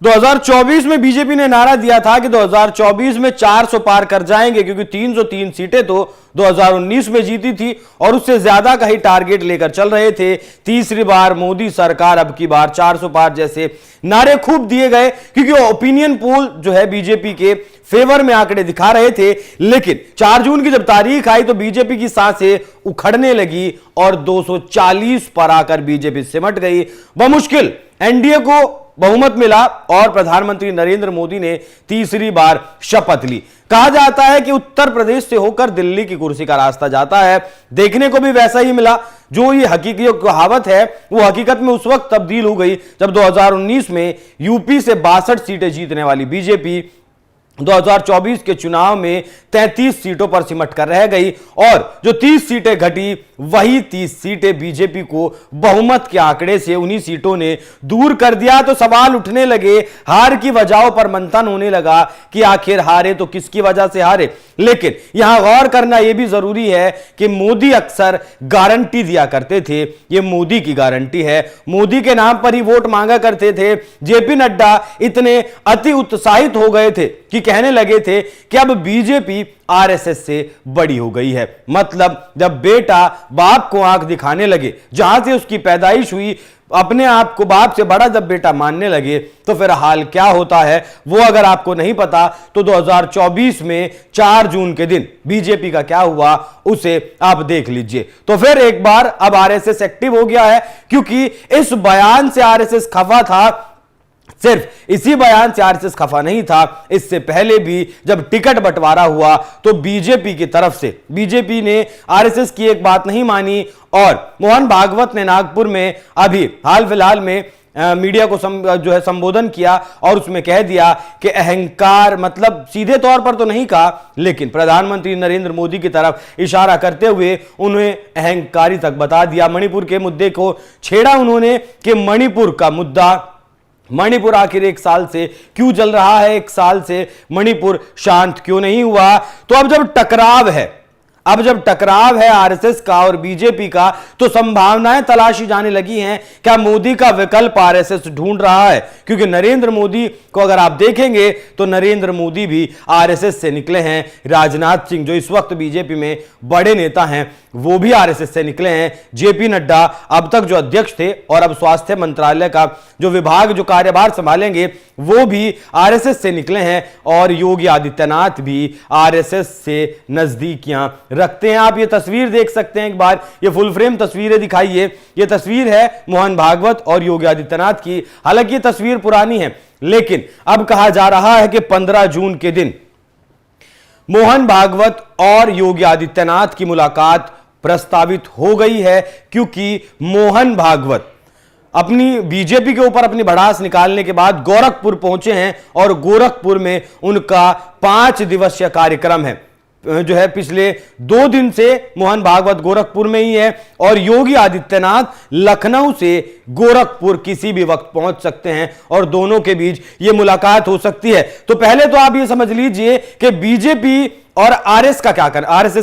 2024 में बीजेपी ने नारा दिया था कि 2024 में 400 पार कर जाएंगे, क्योंकि 303 सीटें तो 2019 में जीती थी और उससे ज्यादा का ही टारगेट लेकर चल रहे थे। तीसरी बार मोदी सरकार, अब की बार 400 पार जैसे नारे खूब दिए गए, क्योंकि ओपिनियन पोल जो है बीजेपी के फेवर में आंकड़े दिखा रहे थे। लेकिन 4 जून की जब तारीख आई तो बीजेपी की सांसें उखड़ने लगी और 240 पर आकर बीजेपी सिमट गई। बमुश्किल एनडीए को बहुमत मिला और प्रधानमंत्री नरेंद्र मोदी ने तीसरी बार शपथ ली। कहा जाता है कि उत्तर प्रदेश से होकर दिल्ली की कुर्सी का रास्ता जाता है। देखने को भी वैसा ही मिला। जो ये हकीकी कहावत है वो हकीकत में उस वक्त तब्दील हो गई जब 2019 में यूपी से 62 सीटें जीतने वाली बीजेपी 2024 के चुनाव में 33 सीटों पर सिमट कर रह गई और जो 30 सीटें घटी वही 30 सीटें बीजेपी को बहुमत के आंकड़े से उन्हीं सीटों ने दूर कर दिया। तो सवाल उठने लगे, हार की वजहों पर मंथन होने लगा कि आखिर हारे तो किसकी वजह से हारे। लेकिन यहां गौर करना यह भी जरूरी है कि मोदी अक्सर गारंटी दिया करते थे, यह मोदी की गारंटी है, मोदी के नाम पर ही वोट मांगा करते थे। जेपी नड्डा इतने अति उत्साहित हो गए थे कि कहने लगे थे कि अब बीजेपी आरएसएस से बड़ी हो गई है। मतलब जब बेटा बाप को आंख दिखाने लगे, जहां से उसकी पैदाइश हुई, अपने आप को बाप से बड़ा जब बेटा मानने लगे तो फिर हाल क्या होता है वो अगर आपको नहीं पता तो 2024 में 4 जून के दिन बीजेपी का क्या हुआ उसे आप देख लीजिए। तो फिर एक बार अब आरएसएस एक्टिव हो गया है, क्योंकि इस बयान से आरएसएस खफा था। सिर्फ इसी बयान से आरएसएस खफा नहीं था, इससे पहले भी जब टिकट बंटवारा हुआ तो बीजेपी की तरफ से बीजेपी ने आरएसएस की एक बात नहीं मानी और मोहन भागवत ने नागपुर में अभी हाल फिलहाल में मीडिया को जो है संबोधन किया और उसमें कह दिया कि अहंकार, मतलब सीधे तौर पर तो नहीं कहा लेकिन प्रधानमंत्री नरेंद्र मोदी की तरफ इशारा करते हुए उन्हें अहंकारी तक बता दिया। मणिपुर के मुद्दे को छेड़ा उन्होंने कि मणिपुर आखिर 1 साल से क्यों जल रहा है, 1 साल से मणिपुर शांत क्यों नहीं हुआ। तो अब जब टकराव है आरएसएस का और बीजेपी का तो संभावनाएं तलाशी जाने लगी हैं। क्या मोदी का विकल्प आरएसएस ढूंढ रहा है? क्योंकि नरेंद्र मोदी को अगर आप देखेंगे तो नरेंद्र मोदी भी आरएसएस से निकले हैं। राजनाथ सिंह जो इस वक्त बीजेपी में बड़े नेता हैं वो भी आरएसएस से निकले हैं। जेपी नड्डा अब तक जो अध्यक्ष थे और अब स्वास्थ्य मंत्रालय का जो विभाग जो कार्यभार संभालेंगे वो भी आरएसएस से निकले हैं और योगी आदित्यनाथ भी आरएसएस से नजदीकियां रखते हैं। आप ये तस्वीर देख सकते हैं, एक बार ये फुल फ्रेम तस्वीरें दिखाइए। ये तस्वीर है मोहन भागवत और योगी आदित्यनाथ की। हालांकि ये तस्वीर पुरानी है लेकिन अब कहा जा रहा है कि 15 जून के दिन मोहन भागवत और योगी आदित्यनाथ की मुलाकात प्रस्तावित हो गई है, क्योंकि मोहन भागवत अपनी बीजेपी के ऊपर अपनी भड़ास निकालने के बाद गोरखपुर पहुंचे हैं और गोरखपुर में उनका 5 दिवसीय कार्यक्रम है जो है पिछले 2 दिन से मोहन भागवत गोरखपुर में ही है और योगी आदित्यनाथ लखनऊ से गोरखपुर किसी भी वक्त पहुंच सकते हैं और दोनों के बीच यह मुलाकात हो सकती है। तो पहले तो आप ये समझ लीजिए कि बीजेपी और आरएसएस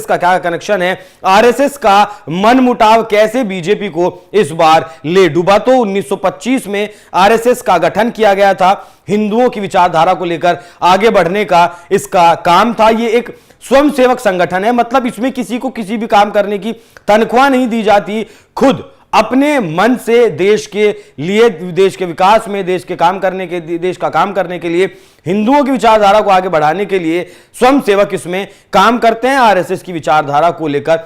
का क्या कनेक्शन है, आरएसएस का मनमुटाव कैसे बीजेपी को इस बार ले डूबा। तो 1925 में आरएसएस का गठन किया गया था, हिंदुओं की विचारधारा को लेकर आगे बढ़ने का इसका काम था। ये एक स्वयंसेवक संगठन है, मतलब इसमें किसी को किसी भी काम करने की तनख्वाह नहीं दी जाती। खुद अपने मन से देश के लिए, देश के विकास में, देश का काम करने के लिए, हिंदुओं की विचारधारा को आगे बढ़ाने के लिए स्वयंसेवक इसमें काम करते हैं। आरएसएस की विचारधारा को लेकर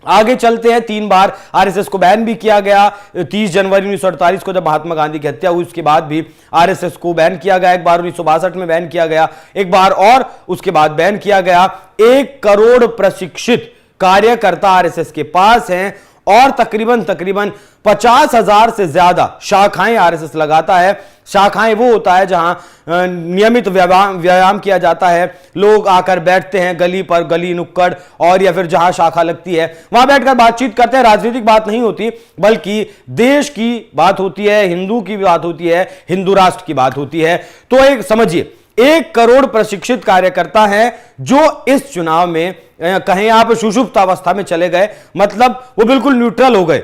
आगे चलते हैं। 3 बार आरएसएस को बैन भी किया गया। 30 जनवरी 1948 को जब महात्मा गांधी की हत्या हुई उसके बाद भी आरएसएस को बैन किया गया। एक बार 1962 में बैन किया गया, एक बार और उसके बाद बैन किया गया। 1 करोड़ प्रशिक्षित कार्यकर्ता आरएसएस के पास हैं और तकरीबन 50,000 से ज्यादा शाखाएं आरएसएस लगाता है। शाखाएं वो होता है जहां नियमित व्यायाम किया जाता है, लोग आकर बैठते हैं गली पर, गली नुक्कड़ और या फिर जहां शाखा लगती है वहां बैठकर बातचीत करते हैं। राजनीतिक बात नहीं होती बल्कि देश की बात होती है, हिंदू की बात होती है, हिंदू राष्ट्र की बात होती है। तो एक समझिए 1 करोड़ प्रशिक्षित कार्यकर्ता हैं जो इस चुनाव में कहीं आप सुषुप्त अवस्था में चले गए, मतलब वो बिल्कुल न्यूट्रल हो गए।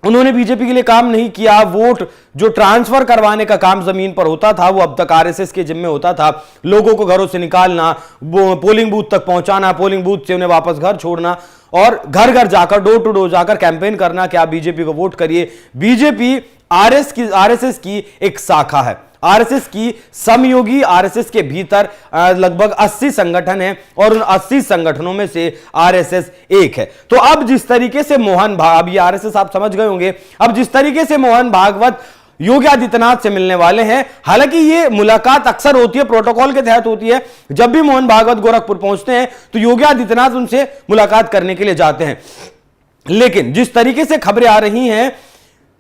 उन्होंने बीजेपी के लिए काम नहीं किया। वोट जो ट्रांसफर करवाने का काम जमीन पर होता था वो अब तक आरएसएस के जिम्मे होता था। लोगों को घरों से निकालना, पोलिंग बूथ तक पहुंचाना, पोलिंग बूथ से उन्हें वापस घर छोड़ना और घर घर जाकर, डोर टू डोर जाकर कैंपेन करना कि आप बीजेपी को वोट करिए। बीजेपी आरएसएस की एक शाखा है। आरएसएस की समयोगी आरएसएस के भीतर लगभग 80 संगठन हैं और उन 80 संगठनों में से आरएसएस एक है। तो अब जिस तरीके से अब ये आरएसएस आप समझ गए होंगे, अब जिस तरीके से मोहन भागवत योगी आदित्यनाथ से मिलने वाले हैं, हालांकि ये मुलाकात अक्सर होती है, प्रोटोकॉल के तहत होती है। जब भी मोहन भागवत गोरखपुर पहुंचते हैं तो योगी आदित्यनाथ उनसे मुलाकात करने के लिए जाते हैं। लेकिन जिस तरीके से खबरें आ रही हैं,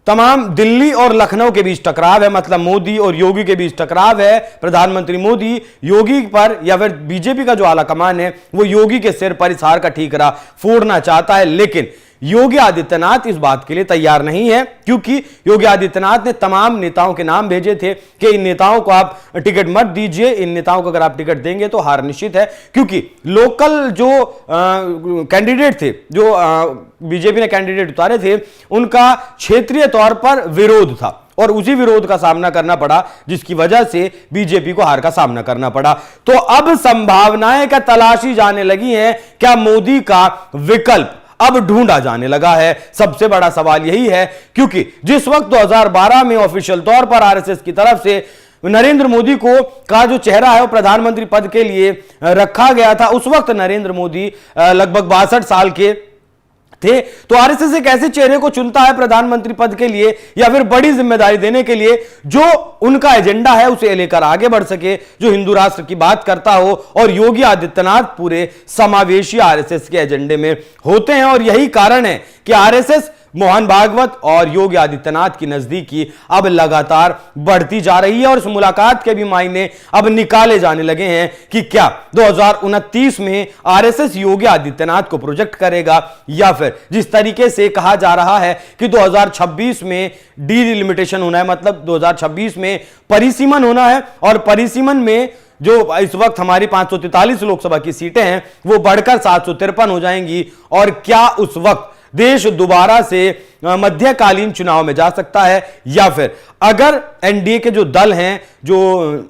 तमाम दिल्ली और लखनऊ के बीच टकराव है, मतलब मोदी और योगी के बीच टकराव है। प्रधानमंत्री मोदी योगी पर या फिर बीजेपी का जो आला कमान है वो योगी के सिर पर इस हार का ठीकरा फोड़ना चाहता है। लेकिन योगी आदित्यनाथ इस बात के लिए तैयार नहीं है, क्योंकि योगी आदित्यनाथ ने तमाम नेताओं के नाम भेजे थे कि इन नेताओं को आप टिकट मत दीजिए, इन नेताओं को अगर आप टिकट देंगे तो हार निश्चित है। क्योंकि लोकल जो कैंडिडेट थे, जो बीजेपी ने कैंडिडेट उतारे थे, उनका क्षेत्रीय तौर पर विरोध था और उसी विरोध का सामना करना पड़ा, जिसकी वजह से बीजेपी को हार का सामना करना पड़ा। तो अब संभावनाएं का तलाशी जाने लगी हैं, क्या मोदी का विकल्प अब ढूंढा जाने लगा है? सबसे बड़ा सवाल यही है, क्योंकि जिस वक्त 2012 में ऑफिशियल तौर पर आरएसएस की तरफ से नरेंद्र मोदी को का जो चेहरा है वो प्रधानमंत्री पद के लिए रखा गया था, उस वक्त नरेंद्र मोदी लगभग 62 साल के थे। तो आरएसएस एक ऐसे चेहरे को चुनता है प्रधानमंत्री पद के लिए या फिर बड़ी जिम्मेदारी देने के लिए जो उनका एजेंडा है उसे लेकर आगे बढ़ सके, जो हिंदू राष्ट्र की बात करता हो। और योगी आदित्यनाथ पूरे समावेशी आरएसएस के एजेंडे में होते हैं और यही कारण है कि आरएसएस मोहन भागवत और योगी आदित्यनाथ की नजदीकी अब लगातार बढ़ती जा रही है और इस मुलाकात के भी मायने अब निकाले जाने लगे हैं कि क्या 2029 में आरएसएस योगी आदित्यनाथ को प्रोजेक्ट करेगा या फिर जिस तरीके से कहा जा रहा है कि 2026 में डीलिमिटेशन होना है, मतलब 2026 में परिसीमन होना है और परिसीमन में जो इस वक्त हमारी 543 लोकसभा की सीटें हैं वो बढ़कर 753 हो जाएंगी। और क्या उस वक्त देश दोबारा से मध्यकालीन चुनाव में जा सकता है या फिर अगर एनडीए के जो दल हैं, जो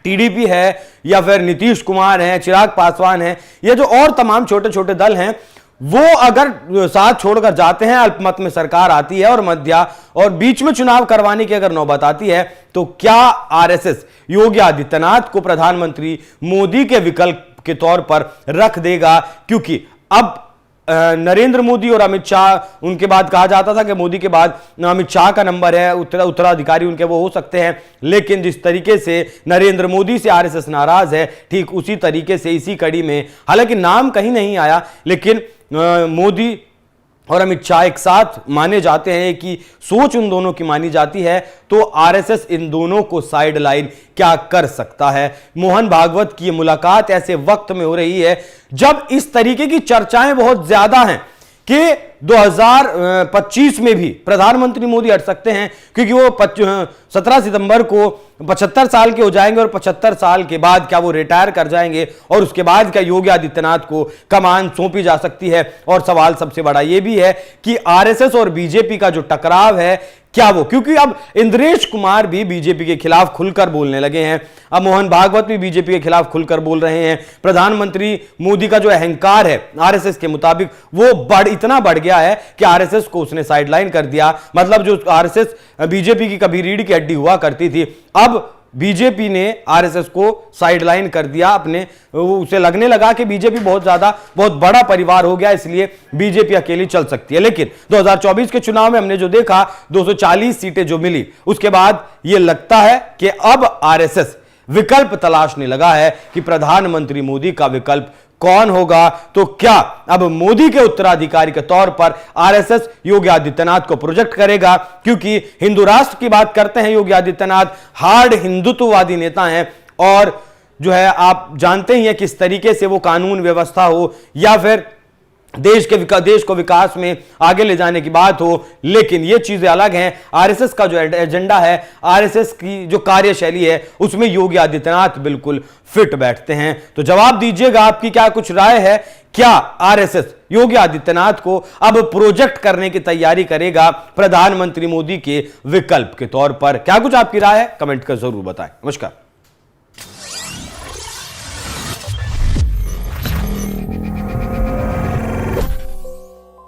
टीडीपी है या फिर नीतीश कुमार हैं, चिराग पासवान हैं, ये जो और तमाम छोटे छोटे दल हैं, वो अगर साथ छोड़कर जाते हैं, अल्पमत में सरकार आती है और मध्य और बीच में चुनाव करवाने की अगर नौबत आती है, तो क्या आरएसएस योगी आदित्यनाथ को प्रधानमंत्री मोदी के विकल्प के तौर पर रख देगा? क्योंकि अब नरेंद्र मोदी और अमित शाह, उनके बाद कहा जाता था कि मोदी के बाद अमित शाह का नंबर है, उत्तराधिकारी उनके वो हो सकते हैं। लेकिन जिस तरीके से नरेंद्र मोदी से आरएसएस नाराज है, ठीक उसी तरीके से इसी कड़ी में, हालांकि नाम कहीं नहीं आया, लेकिन मोदी और अमित शाह एक साथ माने जाते हैं कि सोच उन दोनों की मानी जाती है। तो आरएसएस इन दोनों को साइड लाइन क्या कर सकता है? मोहन भागवत की मुलाकात ऐसे वक्त में हो रही है जब इस तरीके की चर्चाएं बहुत ज्यादा हैं कि 2025 में भी प्रधानमंत्री मोदी हट सकते हैं, क्योंकि वो 17 सितंबर को 75 साल के हो जाएंगे और 75 साल के बाद क्या वो रिटायर कर जाएंगे और उसके बाद क्या योगी आदित्यनाथ को कमान सौंपी जा सकती है? और सवाल सबसे बड़ा यह भी है कि आरएसएस और बीजेपी का जो टकराव है क्या वो, क्योंकि अब इंद्रेश कुमार भी बीजेपी के खिलाफ खुलकर बोलने लगे हैं, अब मोहन भागवत भी बीजेपी के खिलाफ खुलकर बोल रहे हैं। प्रधानमंत्री मोदी का जो अहंकार है आरएसएस के मुताबिक वो इतना बढ़ गया है कि आरएसएस को उसने साइडलाइन कर दिया। मतलब जो आरएसएस बीजेपी की कभी रीढ़ की हड्डी हुआ करती थी, अब बीजेपी ने आरएसएस को साइडलाइन कर दिया। अपने उसे लगने लगा कि बीजेपी बहुत बड़ा परिवार हो गया, इसलिए बीजेपी अकेली चल सकती है। लेकिन 2024 के चुनाव में हमने जो देखा, 240 सीटें जो मिली, उसके बाद यह लगता है कि अब आरएसएस विकल्प तलाशने लगा है कि प्रधानमंत्री मोदी का विकल्प कौन होगा। तो क्या अब मोदी के उत्तराधिकारी के तौर पर आरएसएस योगी आदित्यनाथ को प्रोजेक्ट करेगा? क्योंकि हिंदू राष्ट्र की बात करते हैं योगी आदित्यनाथ, हार्ड हिंदुत्ववादी नेता हैं और जो है आप जानते ही हैं किस तरीके से वो कानून व्यवस्था हो या फिर देश को विकास में आगे ले जाने की बात हो, लेकिन ये चीजें अलग हैं। आरएसएस का जो एजेंडा है, आरएसएस की जो कार्यशैली है, उसमें योगी आदित्यनाथ बिल्कुल फिट बैठते हैं। तो जवाब दीजिएगा, आपकी क्या कुछ राय है? क्या आरएसएस योगी आदित्यनाथ को अब प्रोजेक्ट करने की तैयारी करेगा प्रधानमंत्री मोदी के विकल्प के तौर पर? क्या कुछ आपकी राय है? कमेंट कर जरूर बताएं। नमस्कार।